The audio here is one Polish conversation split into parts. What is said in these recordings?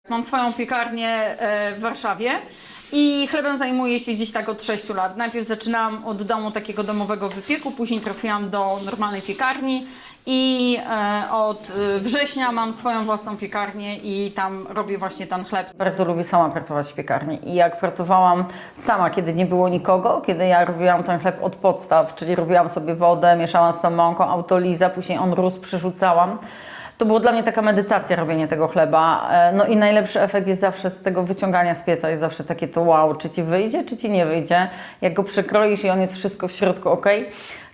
Mam swoją piekarnię w Warszawie i chlebem zajmuję się gdzieś tak od 6 lat. Najpierw zaczynałam od domu takiego domowego wypieku, później trafiłam do normalnej piekarni i od września mam swoją własną piekarnię i tam robię właśnie ten chleb. Bardzo lubię sama pracować w piekarni i jak pracowałam sama, kiedy nie było nikogo, kiedy ja robiłam ten chleb od podstaw, czyli robiłam sobie wodę, mieszałam z tą mąką, autoliza, później on rósł, przerzucałam. To było dla mnie taka medytacja robienie tego chleba. No i najlepszy efekt jest zawsze z tego wyciągania z pieca. Jest zawsze takie to wow, czy ci wyjdzie, czy ci nie wyjdzie. Jak go przekroisz i on jest wszystko w środku ok,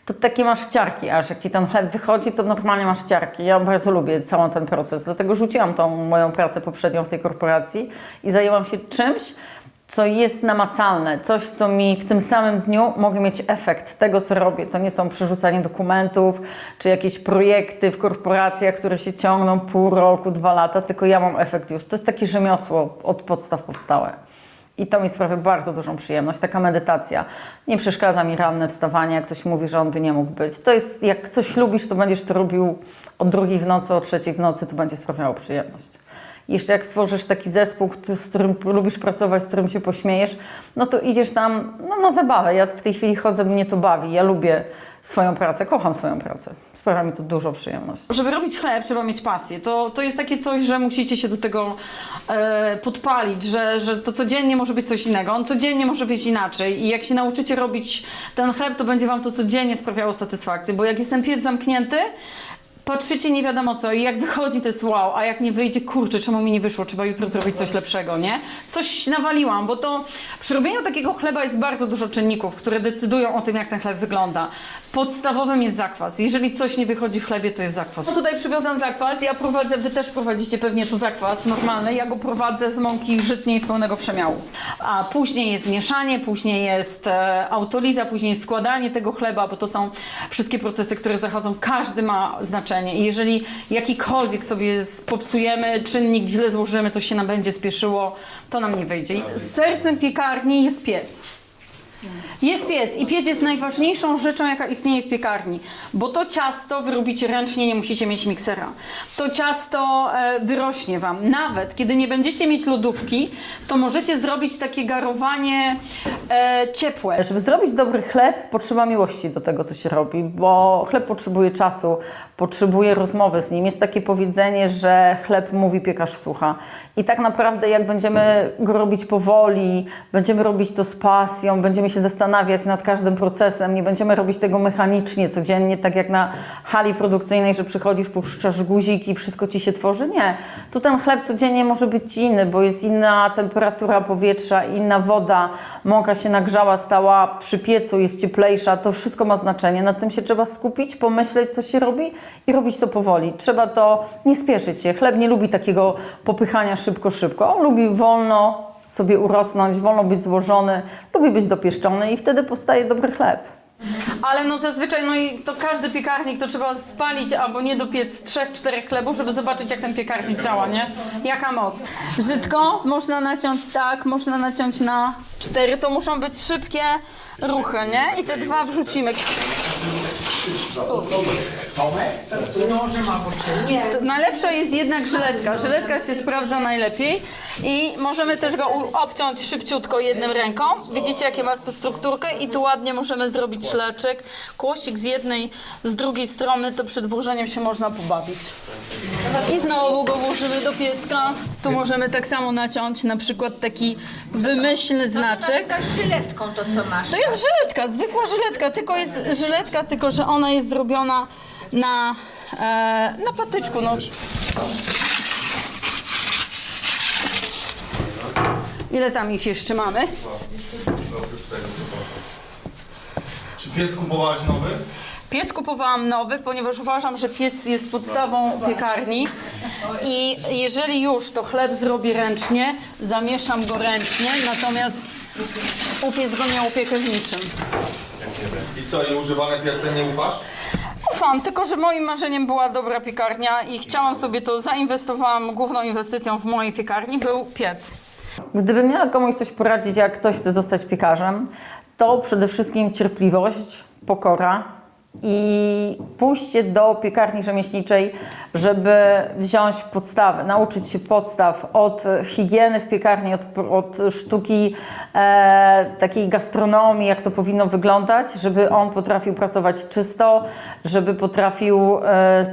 to takie masz ciarki, aż jak ci ten chleb wychodzi, to normalnie masz ciarki. Ja bardzo lubię cały ten proces, dlatego rzuciłam tą moją pracę poprzednią w tej korporacji i zajęłam się czymś, co jest namacalne, coś, co mi w tym samym dniu mogę mieć efekt tego, co robię. To nie są przerzucanie dokumentów, czy jakieś projekty w korporacjach, które się ciągną pół roku, 2 lata, tylko ja mam efekt już. To jest takie rzemiosło od podstaw powstałe. I to mi sprawia bardzo dużą przyjemność, taka medytacja. Nie przeszkadza mi ranne wstawanie, jak ktoś mówi, że on by nie mógł być. To jest, jak coś lubisz, to będziesz to robił o 2 w nocy, o 3 w nocy, to będzie sprawiało przyjemność. Jeszcze jak stworzysz taki zespół, z którym lubisz pracować, z którym się pośmiejesz, no to idziesz tam na zabawę. Ja w tej chwili chodzę, mnie to bawi. Ja lubię swoją pracę, kocham swoją pracę. Sprawia mi to dużo przyjemności. Żeby robić chleb, trzeba mieć pasję. To jest takie coś, że musicie się do tego podpalić, że to codziennie może być coś innego. On codziennie może być inaczej. I jak się nauczycie robić ten chleb, to będzie wam to codziennie sprawiało satysfakcję. Bo jak jest ten piec zamknięty, patrzycie nie wiadomo co i jak wychodzi to jest wow, a jak nie wyjdzie, kurczę, czemu mi nie wyszło, trzeba jutro zrobić coś lepszego, nie? Coś nawaliłam, bo to przy robieniu takiego chleba jest bardzo dużo czynników, które decydują o tym, jak ten chleb wygląda. Podstawowym jest zakwas. Jeżeli coś nie wychodzi w chlebie, to jest zakwas. No tutaj przywiozłam zakwas, ja prowadzę, wy też prowadzicie pewnie tu zakwas normalny, ja go prowadzę z mąki żytniej z pełnego przemiału. A później jest mieszanie, później jest autoliza, później jest składanie tego chleba, bo to są wszystkie procesy, które zachodzą, każdy ma znaczenie. I jeżeli jakikolwiek sobie popsujemy, czynnik źle złożymy, coś się nam będzie spieszyło, to nam nie wyjdzie. I sercem piekarni jest piec. Jest piec i piec jest najważniejszą rzeczą, jaka istnieje w piekarni, bo to ciasto wy robicie ręcznie, nie musicie mieć miksera. To ciasto wyrośnie wam. Nawet kiedy nie będziecie mieć lodówki, to możecie zrobić takie garowanie ciepłe. Żeby zrobić dobry chleb, potrzeba miłości do tego, co się robi, bo chleb potrzebuje czasu, potrzebuje rozmowy z nim. Jest takie powiedzenie, że chleb mówi, piekarz słucha. I tak naprawdę jak będziemy go robić powoli, będziemy robić to z pasją, będziemy się zastanawiać nad każdym procesem, nie będziemy robić tego mechanicznie, codziennie, tak jak na hali produkcyjnej, że przychodzisz, puszczasz guzik i wszystko ci się tworzy. Nie. Tu ten chleb codziennie może być inny, bo jest inna temperatura powietrza, inna woda, mąka się nagrzała, stała przy piecu, jest cieplejsza, to wszystko ma znaczenie. Nad tym się trzeba skupić, pomyśleć, co się robi i robić to powoli. Trzeba to nie spieszyć się. Chleb nie lubi takiego popychania szybko. On lubi wolno sobie urosnąć, wolno być złożony, lubi być dopieszczony i wtedy powstaje dobry chleb. Ale no zazwyczaj, no i to każdy piekarnik to trzeba spalić albo nie dopiec 3-4 chlebów, żeby zobaczyć, jak ten piekarnik działa, nie? Jaka moc. Żydko można naciąć tak, można naciąć na 4, to muszą być szybkie ruchy, nie? I te 2 wrzucimy. Najlepsza jest jednak żyletka. Żyletka się sprawdza najlepiej i możemy też go obciąć szybciutko jedną ręką. Widzicie, jakie ma strukturkę i tu ładnie możemy zrobić szlaczek. Kłosik z jednej, z drugiej strony, to przed włożeniem się można pobawić. I znowu go włożymy do piecka. Tu możemy tak samo naciąć na przykład taki wymyślny znaczek. To jest żyletką to, co masz. To jest żyletka, zwykła żyletka, tylko jest żyletka, tylko że ona jest zrobiona na patyczku. No. Ile tam ich jeszcze mamy? Czy piec kupowałaś nowy? Piec kupowałam nowy, ponieważ uważam, że piec jest podstawą piekarni i jeżeli już, to chleb zrobię ręcznie, zamieszam go ręcznie, natomiast upiec go nie upiekę w niczym. I co, i używane piece nie ufasz? Ufam, tylko że moim marzeniem była dobra piekarnia i chciałam sobie to, zainwestowałam, główną inwestycją w mojej piekarni był piec. Gdybym miała komuś coś poradzić, jak ktoś chce zostać piekarzem, to przede wszystkim cierpliwość, pokora i pójście do piekarni rzemieślniczej, żeby wziąć podstawy, nauczyć się podstaw od higieny w piekarni, od sztuki takiej gastronomii, jak to powinno wyglądać, żeby on potrafił pracować czysto, żeby potrafił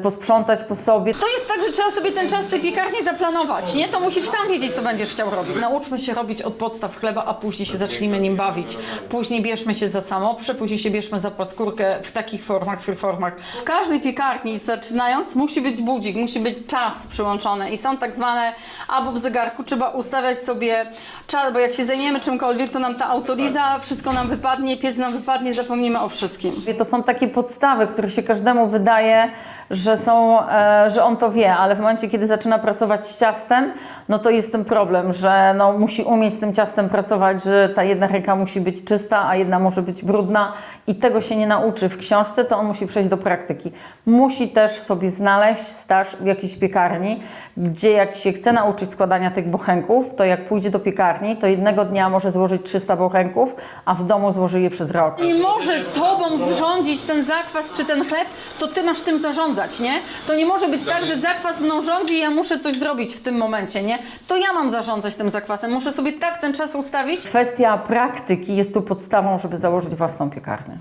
posprzątać po sobie. To jest tak, że trzeba sobie ten czas w tej piekarni zaplanować, nie? To musisz sam wiedzieć, co będziesz chciał robić. Nauczmy się robić od podstaw chleba, a później się zacznijmy nim bawić. Później bierzmy się za samoprze, później się bierzmy za paskórkę w takich formach, freeformach. W każdej piekarni zaczynając musi być budzik, musi być czas przyłączony i są tak zwane, albo w zegarku trzeba ustawiać sobie czas, bo jak się zajmiemy czymkolwiek, to nam ta autoliza, wszystko nam wypadnie, piec nam wypadnie, zapomnimy o wszystkim. To są takie podstawy, które się każdemu wydaje, że są, że on to wie, ale w momencie, kiedy zaczyna pracować z ciastem, no to jest ten problem, że no, musi umieć z tym ciastem pracować, że ta jedna ręka musi być czysta, a jedna może być brudna i tego się nie nauczy w książce, to on musi przejść do praktyki. Musi też sobie znaleźć staż w jakiejś piekarni, gdzie jak się chce nauczyć składania tych bochenków, to jak pójdzie do piekarni, to jednego dnia może złożyć 300 bochenków, a w domu złoży je przez rok. Nie może tobą zrządzić ten zakwas czy ten chleb, to ty masz tym zarządzać, nie? To nie może być tak, że zakwas mną rządzi i ja muszę coś zrobić w tym momencie, nie? To ja mam zarządzać tym zakwasem, muszę sobie tak ten czas ustawić. Kwestia praktyki jest tu podstawą, żeby założyć własną piekarnię.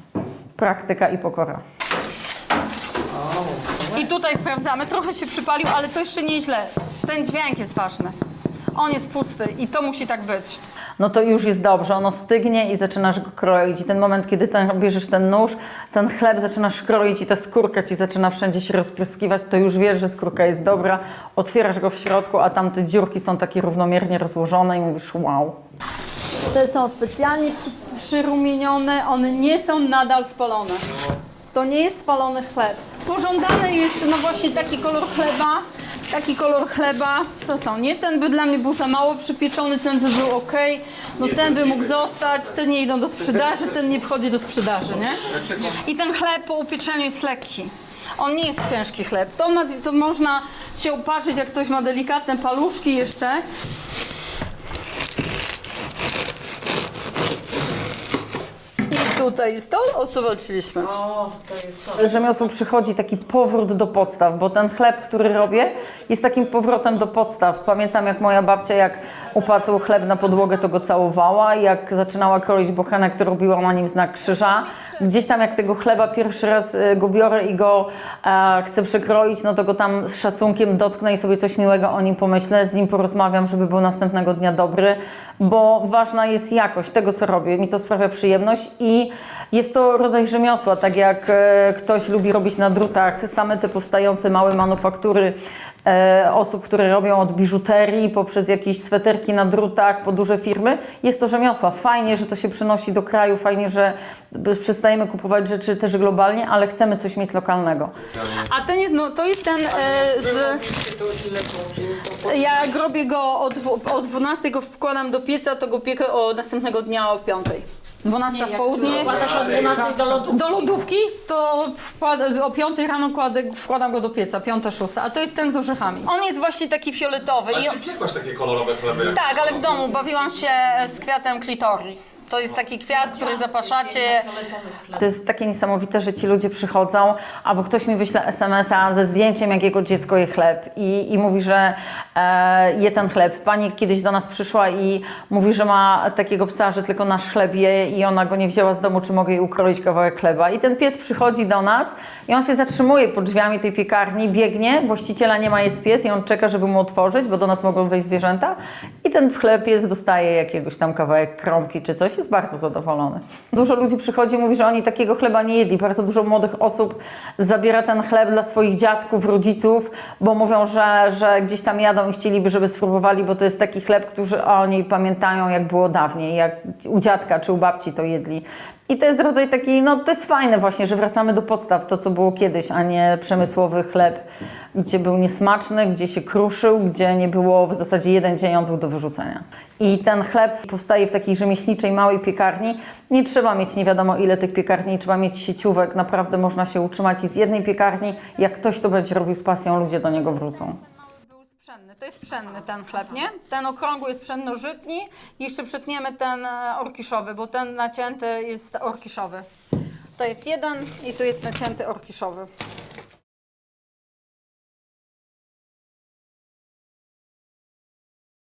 Praktyka i pokora. I tutaj sprawdzamy, trochę się przypalił, ale to jeszcze nieźle. Ten dźwięk jest ważny. On jest pusty i to musi tak być. No to już jest dobrze, ono stygnie i zaczynasz go kroić. I ten moment, kiedy bierzesz ten nóż, ten chleb zaczynasz kroić i ta skórka ci zaczyna wszędzie się rozpryskiwać, to już wiesz, że skórka jest dobra. Otwierasz go w środku, a tam te dziurki są takie równomiernie rozłożone i mówisz wow. Te są specjalnie przyrumienione, one nie są nadal spalone. To nie jest spalony chleb. Pożądany jest no właśnie taki kolor chleba. Taki kolor chleba to są, nie? Ten by dla mnie był za mało przypieczony, ten by był ok, no ten by mógł zostać, te nie idą do sprzedaży, ten nie wchodzi do sprzedaży, nie? I ten chleb po upieczeniu jest lekki. On nie jest ciężki chleb. To można się upatrzyć, jak ktoś ma delikatne paluszki jeszcze. I tutaj jest to, o co walczyliśmy. Rzemiosło przychodzi taki powrót do podstaw, bo ten chleb, który robię, jest takim powrotem do podstaw. Pamiętam, jak moja babcia, jak upadł chleb na podłogę, to go całowała. Jak zaczynała kroić bochenek, to robiła na nim znak krzyża. Gdzieś tam, jak tego chleba pierwszy raz go biorę i go chcę przekroić, no to go tam z szacunkiem dotknę i sobie coś miłego o nim pomyślę. Z nim porozmawiam, żeby był następnego dnia dobry, bo ważna jest jakość tego, co robię. Mi to sprawia przyjemność i jest to rodzaj rzemiosła, tak jak ktoś lubi robić na drutach, same te powstające małe manufaktury osób, które robią od biżuterii poprzez jakieś sweterki na drutach, po duże firmy. Jest to rzemiosła. Fajnie, że to się przynosi do kraju, fajnie, że przestajemy kupować rzeczy też globalnie, ale chcemy coś mieć lokalnego. A ten jest, no to jest ten jak robię go o 12 go wkładam do pieca, to go piekę następnego dnia o 5. 12 w południe. Wkładasz o 12 do lodówki. Do lodówki to o 5 rano wkładam go do pieca, 5-6, a to jest ten z orzechami. On jest właśnie taki fioletowy. Ale ty piekłaś takie kolorowe chleby? Tak, ale w domu bawiłam się z kwiatem klitorii. To jest taki kwiat, który zapaszacie. To jest takie niesamowite, że ci ludzie przychodzą, albo ktoś mi wyśle SMS-a ze zdjęciem, jak jego dziecko je chleb i mówi, że je ten chleb. Pani kiedyś do nas przyszła i mówi, że ma takiego psa, że tylko nasz chleb je i ona go nie wzięła z domu, czy mogę jej ukroić kawałek chleba. I ten pies przychodzi do nas i on się zatrzymuje pod drzwiami tej piekarni, biegnie, właściciela nie ma, jest pies i on czeka, żeby mu otworzyć, bo do nas mogą wejść zwierzęta i ten pies dostaje jakiegoś tam kawałek kromki czy coś. Jest bardzo zadowolony. Dużo ludzi przychodzi i mówi, że oni takiego chleba nie jedli. Bardzo dużo młodych osób zabiera ten chleb dla swoich dziadków, rodziców, bo mówią, że gdzieś tam jadą i chcieliby, żeby spróbowali, bo to jest taki chleb, który oni pamiętają, jak było dawniej, jak u dziadka czy u babci to jedli. I to jest rodzaj taki, no to jest fajne właśnie, że wracamy do podstaw, to co było kiedyś, a nie przemysłowy chleb, gdzie był niesmaczny, gdzie się kruszył, gdzie nie było w zasadzie jeden dzień, on był do wyrzucenia. I ten chleb powstaje w takiej rzemieślniczej, małej piekarni. Nie trzeba mieć nie wiadomo ile tych piekarni, trzeba mieć sieciówek, naprawdę można się utrzymać i z jednej piekarni, jak ktoś to będzie robił z pasją, ludzie do niego wrócą. To jest pszenny ten chleb, nie? Ten okrągły jest pszenno-żytni. Jeszcze przetniemy ten orkiszowy, bo ten nacięty jest orkiszowy. To jest jeden i tu jest nacięty orkiszowy.